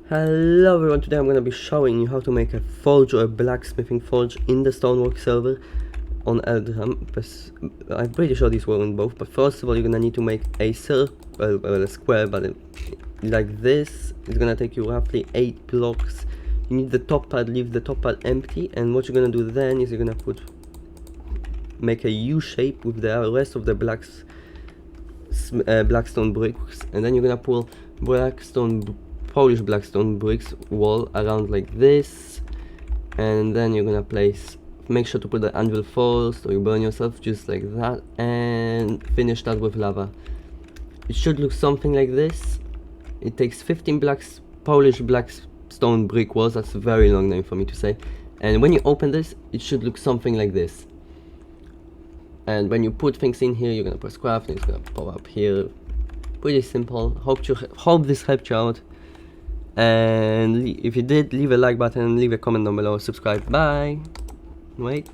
Hello everyone, today I'm going to be showing you how to make a forge or a blacksmithing forge in the stonework server on Eldram. I'm pretty sure these were in both, but first of all you're going to need to make a circle, a square, but like this. It's going to take you roughly 8 blocks. You need the top part, leave the top part empty, and what you're going to do then is you're going to make a U shape with the rest of the blackstone bricks, and then you're going to pull Polish blackstone bricks wall around like this, and then you're gonna make sure to put the anvil first or you burn yourself, just like that, and finish that with lava. It should look something like this. It takes 15 Polish blackstone brick walls. That's a very long name for me to say. And when you open this, it should look something like this. And when you put things in here, you're gonna press craft and it's gonna pop up here. Pretty simple. Hope this helped you out. And if you did, leave a like button, leave a comment down below, subscribe. Bye. Wait.